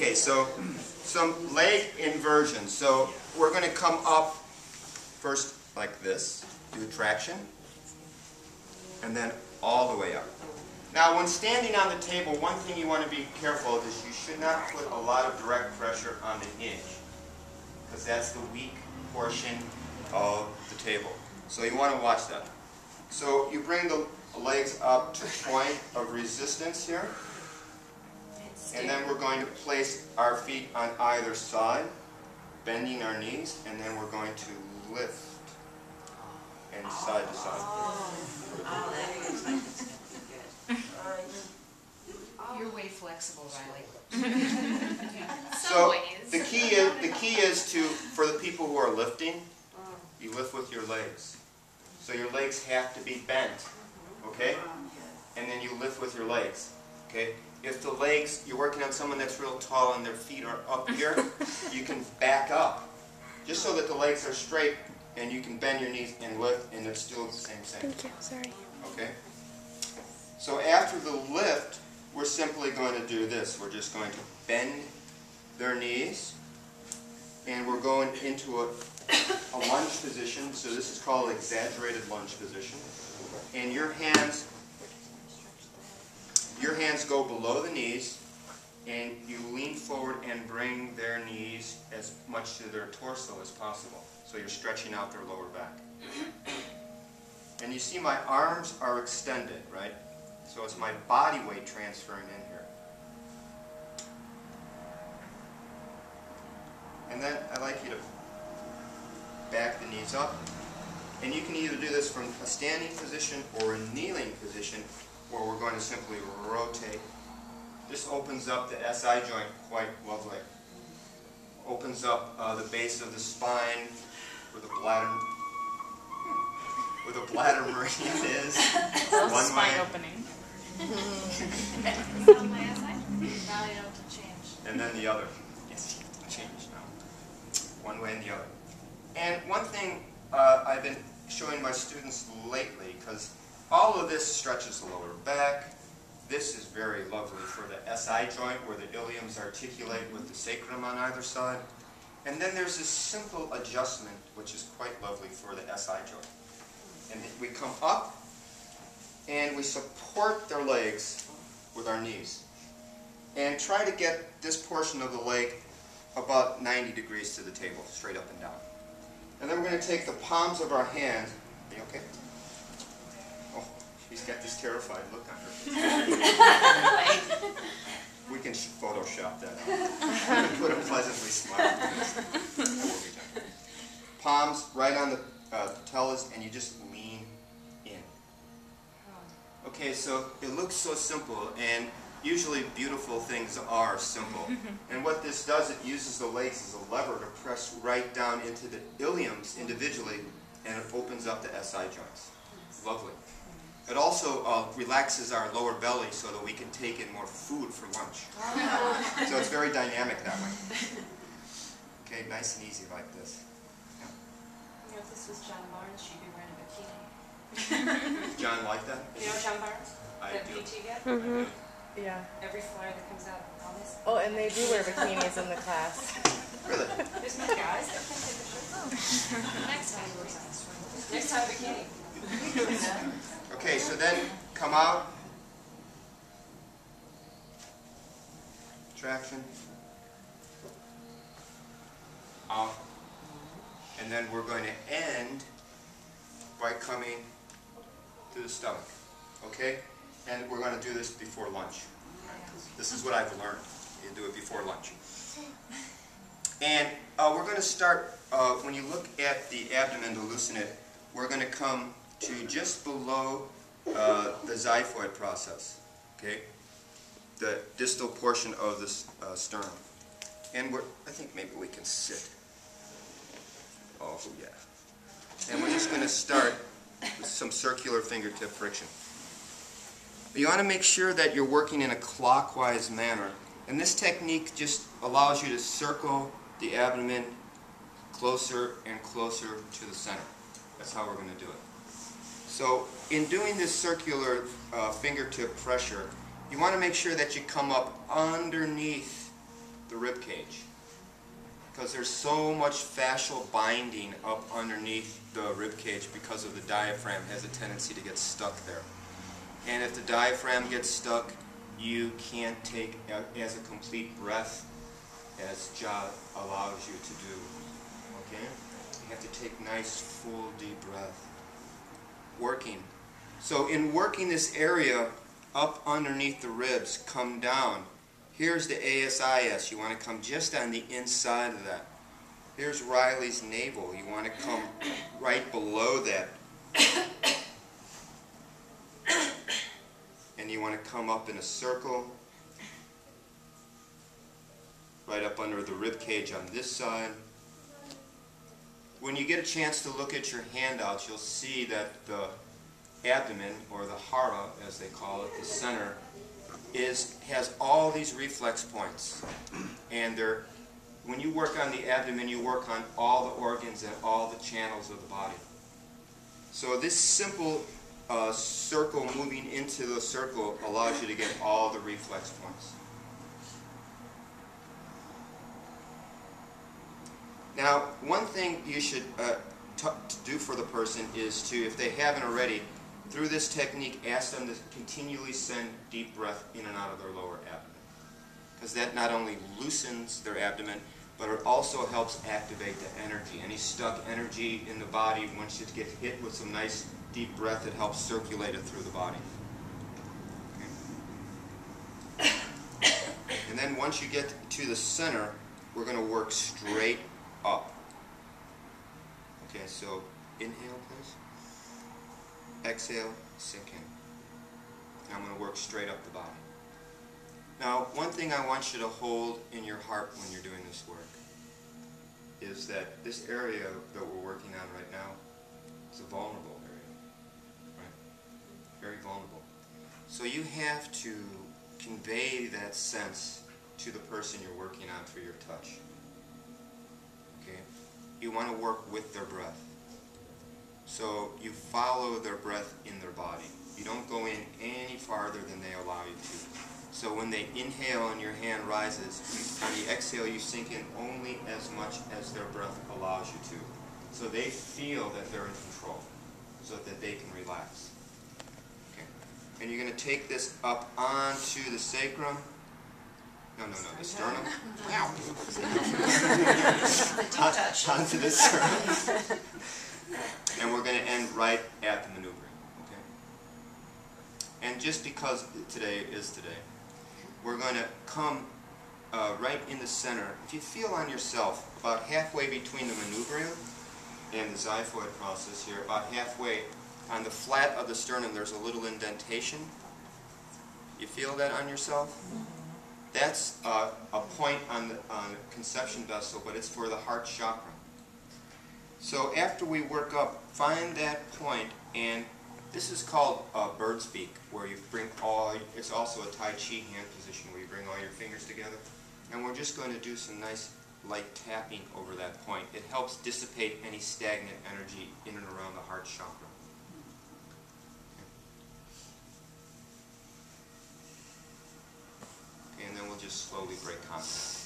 Okay, so some leg inversions. So we're going to come up first like this, do traction, and then all the way up. Now when standing on the table, one thing you want to be careful of is you should not put a lot of direct pressure on the hinge, because that's the weak portion of the table. So you want to watch that. So you bring the legs up to point of resistance here. And then we're going to place our feet on either side, bending our knees, and then we're going to lift and side to side. You're way flexible, Riley. So the key is to, for the people who are lifting, you lift with your legs. So your legs have to be bent, okay? And then you lift with your legs, okay? If the legs, you're working on someone that's real tall and their feet are up here, you can back up, just so that the legs are straight, and you can bend your knees and lift, and it's still the same thing. Thank you, sorry. Okay? So after the lift, we're simply going to do this. We're just going to bend their knees, and we're going into a lunge position. So this is called exaggerated lunge position. And your hands go below the knees, and you lean forward and bring their knees as much to their torso as possible. So you're stretching out their lower back. And you see my arms are extended, right? So it's my body weight transferring in here. And then I'd like you to back the knees up. And you can either do this from a standing position or a kneeling position, where we're going to simply rotate. This opens up the SI joint quite lovely. Opens up the base of the spine where the bladder meridian is. One spine way. opening. On my SI? Now you have to change. And then the other. Yes, you have to change now. One way and the other. And one thing I've been showing my students lately, because all of this stretches the lower back. This is very lovely for the SI joint, where the iliums articulate with the sacrum on either side. And then there's this simple adjustment, which is quite lovely for the SI joint. And we come up, and we support their legs with our knees. And try to get this portion of the leg about 90 degrees to the table, straight up and down. And then we're going to take the palms of our hands. Are you okay? Oh, she's got this terrified look on her face. We can Photoshop that out. We can put a pleasantly smiling face. That will be done. Palms right on the patellas, and you just lean in. Okay, so it looks so simple, and usually beautiful things are simple. And what this does, it uses the legs as a lever to press right down into the iliums individually, and it opens up the SI joints. Lovely. It also relaxes our lower belly so that we can take in more food for lunch. So it's very dynamic that way. Okay, nice and easy like this. Yeah. You know, if this was John Barnes, she'd be wearing a bikini. John like that? You know John Barnes? I That do. PT guy? Mm-hmm. Yeah. Every flyer that comes out, all this. Oh, and they do wear bikinis in the class. Really? There's no guys that can take a shirt off. Next time he works on this one. Next time bikini. Okay, so then come out. Traction. Out. And then we're going to end by coming to the stomach. Okay? And we're going to do this before lunch. This is what I've learned. You do it before lunch. And we're going to start, when you look at the abdomen to loosen it, we're going to come to just below the xiphoid process, okay? The distal portion of the sternum. And I think maybe we can sit. Oh, yeah. And we're just going to start with some circular fingertip friction. You want to make sure that you're working in a clockwise manner. And this technique just allows you to circle the abdomen closer and closer to the center. That's how we're going to do it. So in doing this circular fingertip pressure, you want to make sure that you come up underneath the rib cage, because there's so much fascial binding up underneath the rib cage because of the diaphragm has a tendency to get stuck there. And if the diaphragm gets stuck, you can't take as a complete breath as Jha allows you to do. Okay? You have to take nice, full, deep breath. Working. So in working this area up underneath the ribs, come down. Here's the ASIS. You want to come just on the inside of that. Here's Riley's navel. You want to come right below that. And you want to come up in a circle, right up under the rib cage on this side. When you get a chance to look at your handouts, you'll see that the abdomen, or the hara as they call it, the center, has all these reflex points. And when you work on the abdomen, you work on all the organs and all the channels of the body. So this simple circle moving into the circle allows you to get all the reflex points. Now, one thing you should do for the person is to, if they haven't already, through this technique, ask them to continually send deep breath in and out of their lower abdomen. Because that not only loosens their abdomen, but it also helps activate the energy. Any stuck energy in the body, once you get hit with some nice deep breath, it helps circulate it through the body. Okay. And then once you get to the center, we're going to work straight up. Okay, so inhale, please. Exhale, sink in. And I'm going to work straight up the body. Now, one thing I want you to hold in your heart when you're doing this work is that this area that we're working on right now is a vulnerable area, right? Very vulnerable. So you have to convey that sense to the person you're working on through your touch. Okay? You want to work with their breath. So you follow their breath in their body. You don't go in any farther than they allow you to. So when they inhale and your hand rises, on the exhale you sink in only as much as their breath allows you to. So they feel that they're in control, so that they can relax. Okay. And you're going to take this up onto the sacrum. No, the sternum. Wow. Onto the sternum. And we're going to end right at the maneuvering. Okay? And just because today is today, we're going to come right in the center. If you feel on yourself, about halfway between the manubrium and the xiphoid process here, about halfway on the flat of the sternum, there's a little indentation. You feel that on yourself? That's a point on the conception vessel, but it's for the heart chakra. So after we work up, find that point, and this is called bird's beak, where you bring all, it's also a Tai Chi hand position where you bring all your fingers together. And we're just going to do some nice light tapping over that point. It helps dissipate any stagnant energy in and around the heart chakra. Okay, and then we'll just slowly break contact.